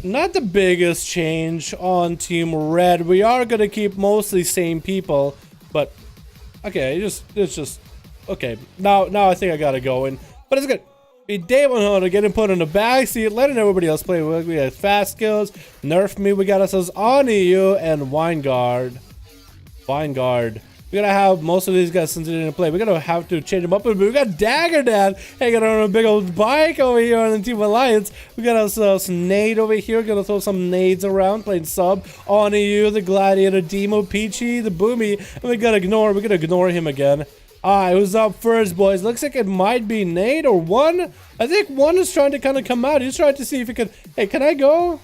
Not the biggest change on Team Red. We are gonna keep mostly same people, but okay, it's just okay. Now I think I got it going, but it's good. Be Demonology getting put in the back seat, letting everybody else play. We got Vasco, Nerfme, we got ourselves ADDONS and Vanguard. We're gonna have most of these guys since they didn't play. We're gonna have to change them up a bit. We got Dagger Dad hanging on a big old bike over here on the Team Alliance. We got ourselves Nade over here. We're gonna throw some nades around, playing sub. ADDONS, the Gladiator, Demo, Peachy, the Boomy. And we're gonna ignore him again. Alright, who's up first, boys? Looks like it might be Nade or One. I think One is trying to kind of come out. He's trying to see if he can. Hey, can I go?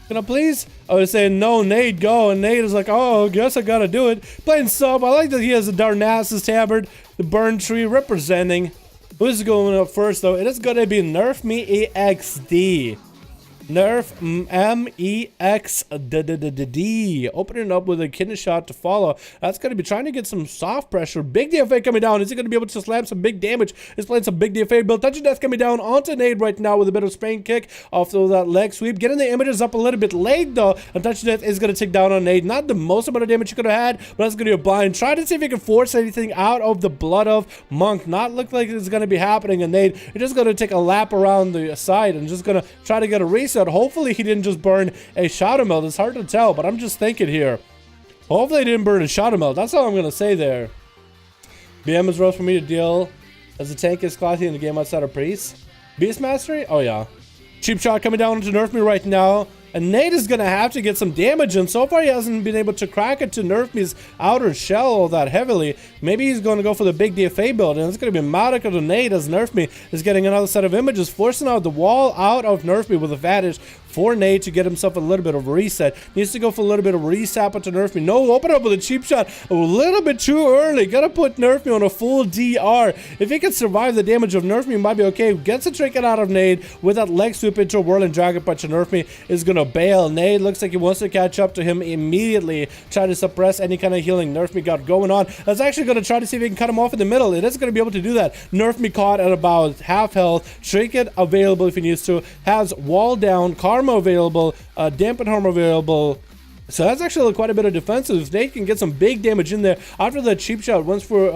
Can I please? I was saying, no, Nade, go. And Nade is like, oh, I guess I gotta do it. Playing sub. I like that he has a Darnassus Tabard, the Burn Tree representing. Who's going up first, though? It is gonna be Nerfme EXD. Nerfme EXD. Opening up with a kidney shot to follow. That's going to be trying to get some soft pressure. Big DFA coming down. Is he going to be able to slam some big damage? He's playing some big DFA build. Touch of Death coming down onto Nade right now with a bit of Spain kick off of that leg sweep. Getting the images up a little bit late though. And Touch of Death is going to take down on Nade. Not the most amount of damage you could have had, but that's going to be a blind. Try to see if he can force anything out of the Blood of Monk. Not look like it's going to be happening. And Nade is just going to take a lap around the side and just going to try to get a reset. Hopefully he didn't just burn a Shadow Meld. It's hard to tell, but I'm just thinking here. Hopefully he didn't burn a Shadow Meld. That's all I'm going to say there. BM is rough for me to deal as the tank is classy in the game outside of Priest. Beast Mastery? Oh yeah. Cheap shot coming down into Nerfme right now. And Nade is going to have to get some damage, and so far he hasn't been able to crack it to Nerfme's outer shell all that heavily. Maybe he's going to go for the big DFA build, and it's going to be Madica to Nade as Nerfme is getting another set of images, forcing out the wall out of Nerfme with advantage for Nade to get himself a little bit of a reset. Needs to go for a little bit of resap to Nerfme. No, open up with a cheap shot a little bit too early. Gotta put Nerfme on a full DR. If he can survive the damage of Nerfme, he might be okay. Gets a trinket out of Nade with that leg sweep into a Whirling Dragon Punch, and Nerfme is gonna bail. Nade looks like he wants to catch up to him immediately, try to suppress any kind of healing Nerfme got going on. That's actually gonna try to see if he can cut him off in the middle. It is gonna be able to do that. Nerfme caught at about half health. Trinket available if he needs to. Has wall down, Karma available, dampen harm available. So that's actually quite a bit of defensive. Nade can get some big damage in there after the cheap shot. Once for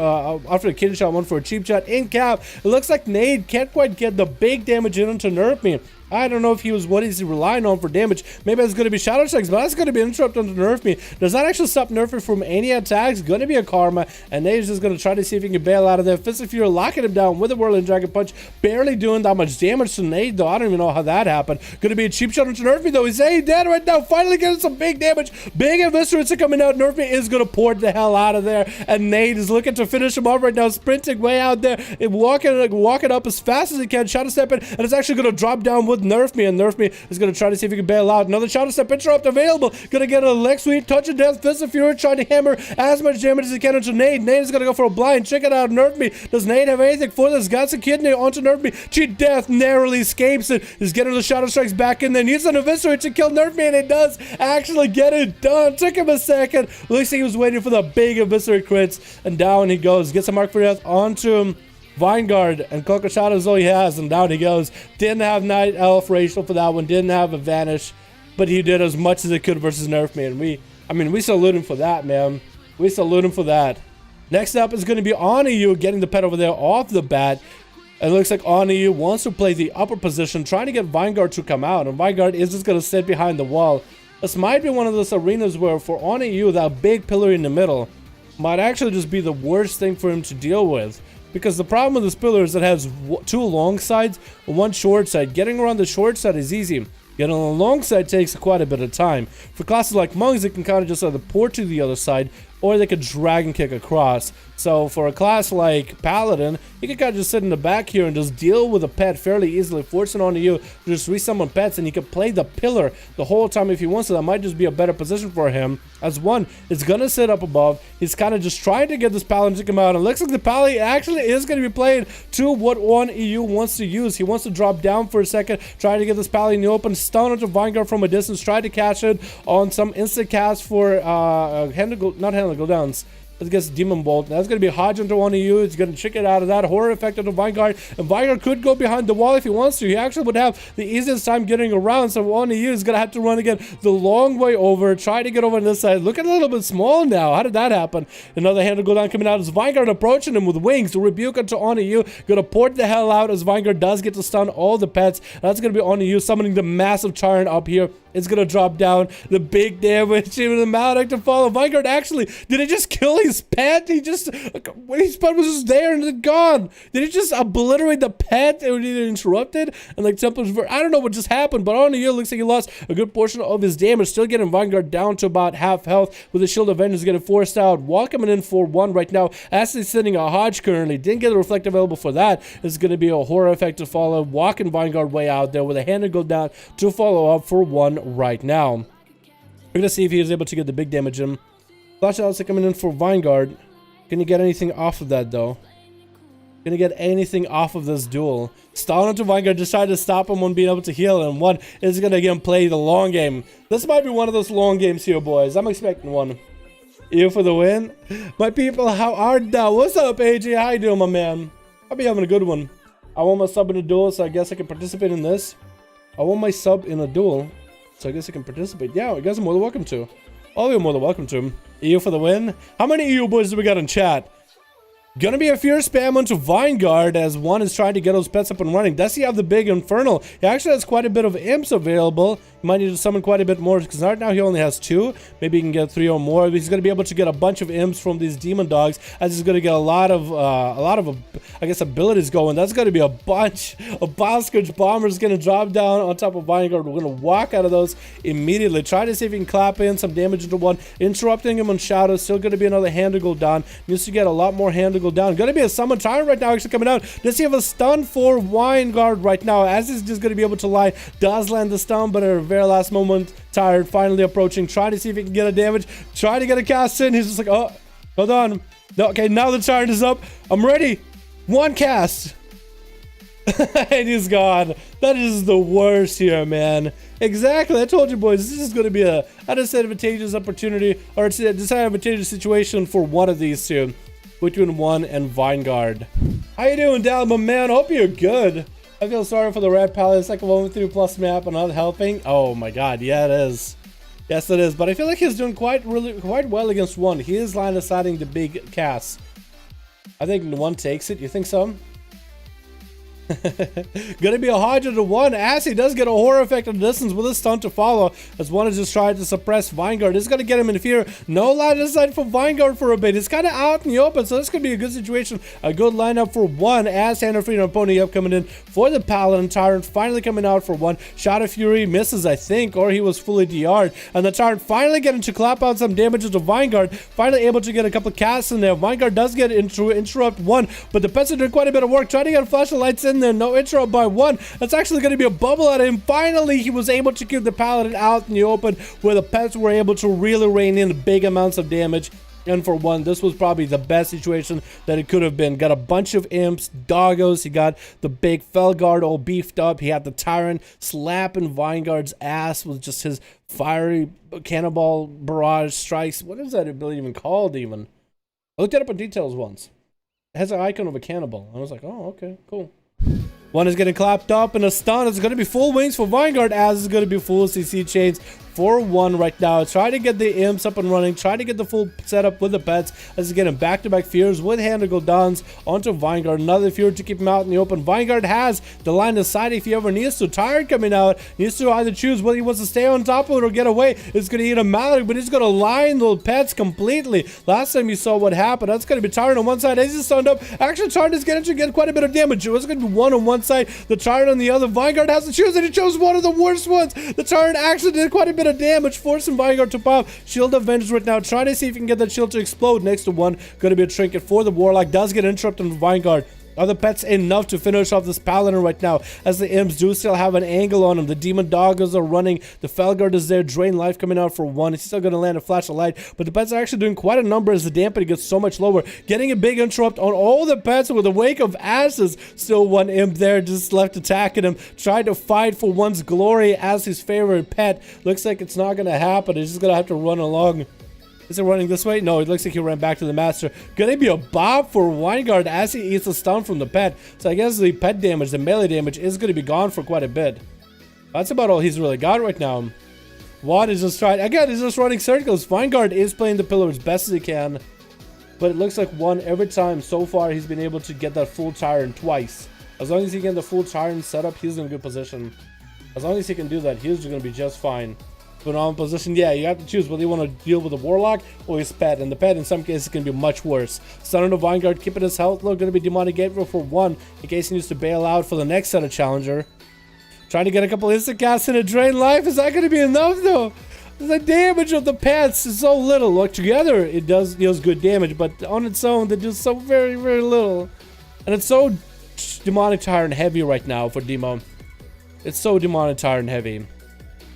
after the kid shot, one for a cheap shot in cap. It looks like Nade can't quite get the big damage into Nerfme. I don't know if he was what he's relying on for damage. Maybe it's going to be Shadow Strikes, but that's going to be interrupted to Nerfme. Does that actually stop Nerfme from any attacks? Going to be a Karma, and Nade's just going to try to see if he can bail out of there. Fist of Fury locking him down with a Whirling Dragon Punch, barely doing that much damage to Nade, though. I don't even know how that happened. Going to be a cheap shot into Nerfme, though. He's dead right now. Finally getting some big damage. Big Eviscerates are coming out. Nerfme is going to pour the hell out of there, and Nade is looking to finish him off right now, sprinting way out there, and walking up as fast as he can, Shadow Step in, and it's actually going to drop down with Nerfme, and Nerfme is going to try to see if he can bail out. Another Shadow Step interrupt available. Going to get a leg sweep, Touch of Death, Fist of Fury, trying to hammer as much damage as he can into Nade. Nade is going to go for a blind. Check it out, Nerfme. Does Nade have anything for this? Got a kidney onto Nerfme. Cheat Death narrowly escapes it. He's getting the Shadow Strikes back in there. Needs an Eviscerate to kill Nerfme, and it does actually get it done. Took him a second. Looks like he was waiting for the big Eviscerate crits, and down he goes. Gets a Mark for Death onto him. Vanguard and Cloak of Shadows all he has, and down he goes. Didn't have Night Elf racial for that one, didn't have a Vanish, but he did as much as he could versus Nerfme, and we salute him for that, man. We salute him for that. Next up is going to be ADDONS getting the pet over there off the bat. It looks like ADDONS wants to play the upper position, trying to get Vanguard to come out, and Vanguard is just going to sit behind the wall. This might be one of those arenas where for ADDONS, that big pillar in the middle might actually just be the worst thing for him to deal with. Because the problem with this pillar is it has two long sides and one short side. Getting around the short side is easy. Getting on the long side takes quite a bit of time. For classes like monks, they can kind of just either port to the other side, or they could drag and kick across. So for a class like Paladin, you can kind of just sit in the back here and just deal with a pet fairly easily, force it onto you to just resummon pets, and he can play the pillar the whole time if he wants to. That might just be a better position for him. As one is gonna sit up above, he's kind of just trying to get this Paladin to come out, and it looks like the Paladin actually is going to be played to what one EU wants to use. He wants to drop down for a second, try to get this Paladin in the open, stun onto Vanguard from a distance, try to catch it on some instant cast for not handle go downs. I guess Demon Bolt. That's going to be Hodge into one of you. He's going to trick it out of that. Horror effect onto Vanguard. And Vanguard could go behind the wall if he wants to. He actually would have the easiest time getting around. So one of you is going to have to run again the long way over. Try to get over on this side. Looking a little bit small now. How did that happen? Another handle go down coming out as Vanguard approaching him with wings. The rebuke onto Onu. Going to port the hell out as Vanguard does get to stun all the pets. That's going to be Onu summoning the massive Tyrant up here. It's going to drop down the big damage. Even the Maledict to follow. Vanguard actually, did it just kill his pet? He just, his pet was just there and then gone. Did he just obliterate the pet? It was either interrupted and like Templar's, I don't know what just happened, but on the year looks like he lost a good portion of his damage. Still getting Vanguard down to about half health with the Shield of Vengeance getting forced out. Wall coming in for 1 right now. Actually sitting a Hodge currently. Didn't get a Reflect available for that. It's going to be a Horror effect to follow. Walking Vanguard way out there with a hand to go down to follow up for 1 right now. We're going to see if he is able to get the big damage in. Flash outs coming in for Vanguard. Can you get anything off of that though? Can you get anything off of this duel? Stall into Vanguard, just trying to stop him on being able to heal, and one is going to again play the long game. This might be one of those long games here, boys. I'm expecting one. You for the win. My people, how are thou? What's up, AJ? How you doing, my man? I'll be having a good one. I want my sub in a duel, so I guess I can participate in this. I want my sub in a duel, so I guess I can participate. Yeah, you guys are more than welcome to. All of you are more than welcome to. EU for the win. How many EU boys do we got in chat? Gonna be a fierce spam onto Vanguard as one is trying to get those pets up and running. Does he have the big Infernal? He actually has quite a bit of imps available. He might need to summon quite a bit more because right now he only has 2. Maybe he can get 3 or more. He's gonna be able to get a bunch of imps from these demon dogs as he's gonna get a lot of I guess abilities going. That's gonna be a bunch of Boscourge bombers gonna drop down on top of Vanguard. We're gonna walk out of those immediately. Try to see if he can clap in some damage into one, interrupting him on Shadow. Still gonna be another hand to go down. Needs to get a lot more hand to go down. Gonna be a summon Tyrant right now actually coming out. Does he have a stun for Vanguard right now? As he's just gonna be able to lie. Does land the stun, but at a very last moment, Tyrant finally approaching, trying to see if he can get a damage, try to get a cast in. He's just like, oh, hold on. No, okay, now the Tyrant is up. I'm ready. 1 cast. And he's gone. That is the worst here, man. Exactly. I told you, boys, this is going to be a disadvantageous opportunity, or it's a disadvantageous situation for one of these two. Between 1 and Vanguard. How you doing, Dal, my man? Hope you're good. I feel sorry for the Red Palace. It's like a 1v3+ map and not helping. Oh my god, yeah, it is. Yes, it is. But I feel like he's doing quite well against 1. He is line deciding the big cast. I think 1 takes it. You think so? Gonna be a Hodge to 1 as he does get a horror effect on distance with a stun to follow as 1 is just trying to suppress Vanguard. It's gonna get him in fear. No line of sight for Vanguard for a bit. It's kind of out in the open, so this could be a good situation. A good lineup for 1 as Hannah Freedom and Pony up coming in for the Paladin. Tyrant finally coming out for 1. Shadow Fury misses, I think, or he was fully DR'd. And the Tyrant finally getting to clap out some damage to Vanguard. Finally able to get a couple of casts in there. Vanguard does get interrupt 1, but the pets are doing quite a bit of work. Trying to get flash of lights in there. No interrupt by 1. That's actually going to be a bubble at him. Finally, he was able to keep the Paladin out in the open where the pets were able to really rain in big amounts of damage. And for 1, this was probably the best situation that it could have been. Got a bunch of imps, doggos. He got the big Felguard all beefed up. He had the Tyrant slapping Vanguard's ass with just his fiery cannonball barrage strikes. What is that ability even called even? I looked it up in details once. It has an icon of a cannonball. I was like, oh, okay, cool. 1 is getting clapped up and a stun. It's going to be full wings for Vanguard as it's going to be full CC chains for 1 right now. Try to get the imps up and running. Try to get the full setup with the pets as he's getting back-to-back fears with hand to go downs onto Vanguard. Another fear to keep him out in the open. Vanguard has the line of sight if he ever needs to. Tyrant coming out. Needs to either choose whether he wants to stay on top of it or get away. It's going to eat a Mallory, but he's going to line the pets completely. Last time you saw what happened, that's going to be Tyrant on one side. As he's stunned up, actually Tyrant is getting to get quite a bit of damage. It was going to be 1 on one side, the Tyrant on the other. Vanguard has to choose, and he chose one of the worst ones. The Tyrant actually did quite a bit bit of damage, forcing Vanguard to pop. Shield of Vengeance right now, trying to see if he can get that shield to explode next to one. Gonna be a trinket for the Warlock. Does get interrupted from Vanguard. Are the pets enough to finish off this Paladin right now, as the imps do still have an angle on him? The demon doggers are running. The Felguard is there. Drain life coming out for one. He's still going to land a flash of light, but the pets are actually doing quite a number as the dampening gets so much lower. Getting a big interrupt on all the pets with a wake of ashes. Still one imp there just left attacking him, trying to fight for one's glory as his favorite pet. Looks like it's not going to happen. He's just going to have to run along. Is it running this way? No, it looks like he ran back to the master. Gonna be a bop for Vanguard as he eats a stun from the pet. So I guess the pet damage, the melee damage, is gonna be gone for quite a bit. That's about all he's really got right now. Watt is just trying, again, he's just running circles. Vanguard is playing the pillar as best as he can. But it looks like one every time so far he's been able to get that full Tyrant twice. As long as he can get the full Tyrant setup, he's in a good position. As long as he can do that, he's gonna be just fine. Phenomenal position. Yeah, you have to choose whether you want to deal with the Warlock or his pet, and the pet in some cases can be much worse. Stun on the Vanguard, keeping his health low. Going to be Demonic Gateway for one in case he needs to bail out for the next set of Challenger. Trying to get a couple instant casts in a drain life. Is that going to be enough though? The damage of the pets is so little. Look, together it deals good damage, but on its own they do so very, very little. And it's so Demonic Tyrant heavy right now for Demo. It's so Demonic Tyrant heavy.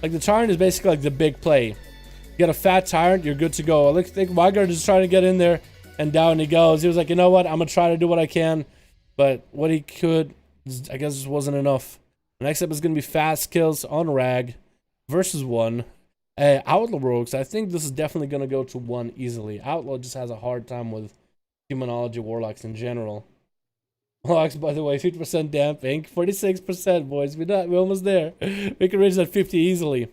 Like, the Tyrant is basically like the big play. You get a fat Tyrant, you're good to go. I think Vanguard is trying to get in there, and down he goes. He was like, you know what, I'm going to try to do what I can. But what he could, I guess, just wasn't enough. Next up is going to be fast kills on Rag versus one. Outlaw Rogues, I think this is definitely going to go to one easily. Outlaw just has a hard time with Demonology Warlocks in general. Warlocks, by the way, 50% damping, 46%, boys. We're almost there. We can reach that 50 easily.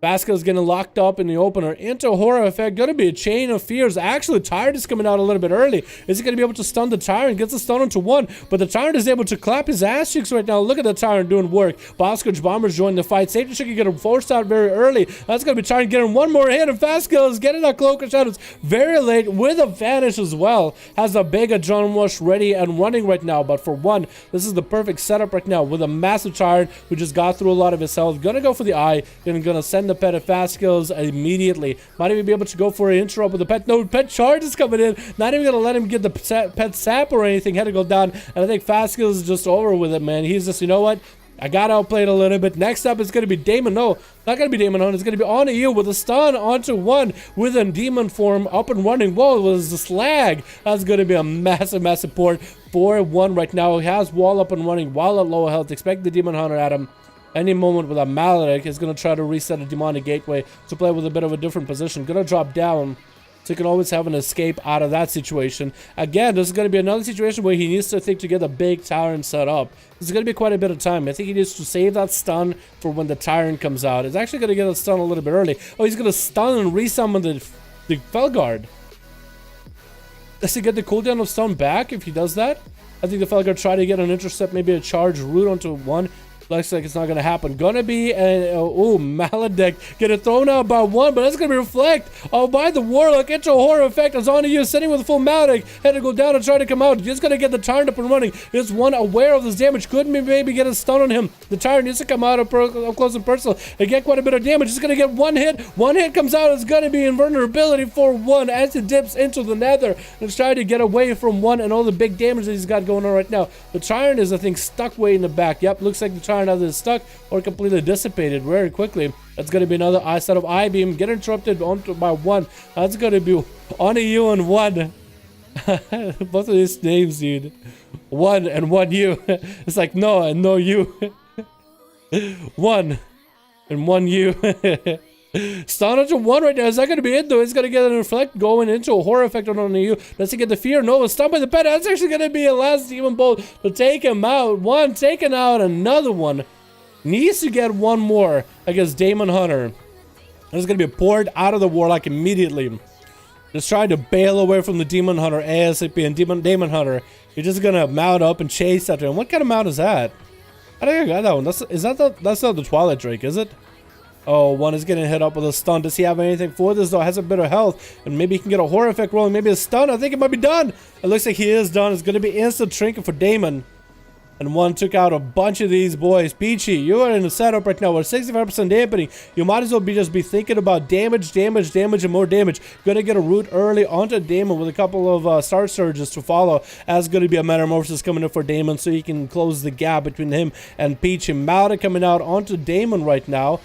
Vasco's getting locked up in the opener into Horror Effect. Gonna be a chain of fears. Actually, Tyrant is coming out a little bit early. Is he gonna be able to stun the Tyrant? Gets the stun onto one, but the Tyrant is able to clap his ass cheeks right now. Look at the Tyrant doing work. Vasco Bombers join the fight. Safety Chicken get him forced out very early. That's gonna be trying to get him one more hit, and Vasco is getting that Cloak of Shadows very late with a vanish as well. Has a big Adrenaline Rush ready and running right now, but for one, this is the perfect setup right now with a massive Tyrant who just got through a lot of his health. Gonna go for the eye, and gonna send the pet at fast skills immediately. Might even be able to go for an interrupt with the pet. No, pet charge is coming in. Not even gonna let him get the pet sap or anything. Had to go down, and I think fast skills is just over with it, man. He's just, you know what? I got outplayed a little bit. Next up is going to be Damon. No, not going to be Damon Hunt. It's going to be on to you with a stun onto one with a demon form up and running. Whoa, it was a slag. That's going to be a massive, massive port for one right now. He has wall up and running while at low health. Expect the Demon Hunter at him any moment with a Maledict. Is going to try to reset a Demonic Gateway to play with a bit of a different position. Going to drop down, so you can always have an escape out of that situation. Again, this is going to be another situation where he needs to think to get a big Tyrant set up. This is going to be quite a bit of time. I think he needs to save that stun for when the Tyrant comes out. It's actually going to get a stun a little bit early. Oh, he's going to stun and resummon the Felguard. Does he get the cooldown of stun back if he does that? I think the Felguard try to get an intercept, maybe a charge root onto one. Looks like it's not going to happen. Gonna be a Maledict. Get it thrown out by one, but that's going to be reflect. Oh, by the Warlock. Into a Horror Effect. It's on to you. Sitting with a full Maledict. Had to go down and try to come out. Just going to get the Tyrant up and running. Is one aware of this damage. Couldn't maybe get a stun on him. The Tyrant needs to come out up close and personal and get quite a bit of damage. He's going to get one hit. One hit comes out. It's going to be invulnerability for one as he dips into the nether and trying to get away from one and all the big damage that he's got going on right now. The Tyrant is, I think, stuck way in the back. Yep, looks like the Tyrant either stuck or completely dissipated very quickly. That's going to be another set of eye beam. Get interrupted onto by one. That's going to be on to you and one. Both of these names, dude. One and one you. It's like no and no you. One and one you. Stun onto one right now. Is that going to be it though? It's going to get an reflect going into a Horror Effect on you. Does he get the fear? No, it's stunned by the pet. That's actually going to be a last demon bolt to take him out. One taken out, another one. Needs to get one more against Demon Hunter. There's going to be poured out of the Warlock immediately. Just trying to bail away from the Demon Hunter ASAP, and Demon Hunter, you're just going to mount up and chase after him. What kind of mount is that? I think I got that one. That's not the Twilight Drake, is it? Oh, one is getting hit up with a stun. Does he have anything for this though? Has a bit of health, and maybe he can get a Horror Effect rolling. Maybe a stun. I think it might be done. It looks like he is done. It's going to be instant trinket for Damon. and one took out a bunch of these boys. Peachy, you are in a setup right now with 65% dampening. You might as well just be thinking about damage, and more damage. Gonna get a root early onto Damon with a couple of Star Surges to follow, as gonna be a Metamorphosis coming in for Damon, so he can close the gap between him and Peachy. Mauda coming out onto Damon right now.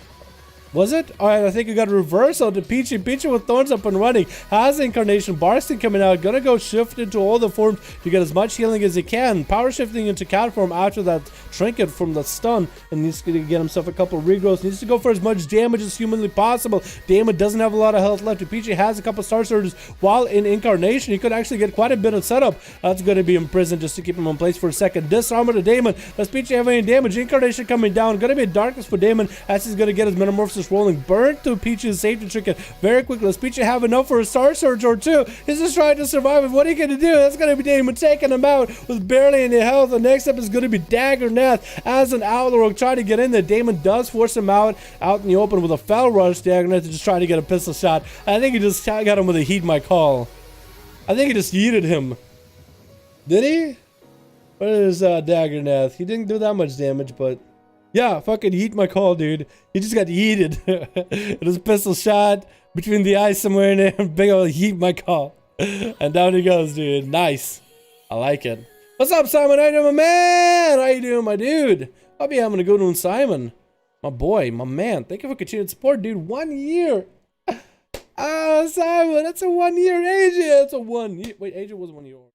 Was it? Alright, I think we got a reversal to Peachy. Peachy with Thorns up and running. Has the Incarnation. Barston coming out. Gonna go shift into all the forms to get as much healing as he can. Power shifting into cat form after that trinket from the stun. And needs to get himself a couple of regrowths. Needs to go for as much damage as humanly possible. Damon doesn't have a lot of health left. Peachy has a couple of Star Surges while in Incarnation. He could actually get quite a bit of setup. That's gonna be imprisoned just to keep him in place for a second. Disarmor to Damon. Does Peachy have any damage? Incarnation coming down. Gonna be a darkness for Damon as he's gonna get his Metamorphosis rolling. Burn through Peachy's safety trinket very quickly. Does Peachy have enough for a Star Surge or two? He's just trying to survive. What are you going to do? That's going to be Damon taking him out with barely any health. The next up is going to be Daggernath as an Outlaw trying to get in there. Damon does force him out in the open with a Fell Rush. Daggernath is just trying to get a pistol shot. I think he just got him with a Heed My Call. I think he just yeeted him. Did he? What is Daggernath? He didn't do that much damage, but... yeah, fucking Heed My Call, dude. He just got yeeted. It was a pistol shot between the eyes somewhere in there. Big old Heed My Call. And down he goes, dude. Nice. I like it. What's up, Simon? How you doing, my man? How you doing, my dude? I'll be having a good one, Simon. My boy, my man. Thank you for continued support, dude. 1 year. Ah, Simon, that's a 1 year, AJ. That's a 1 year. Wait, AJ was 1 year old.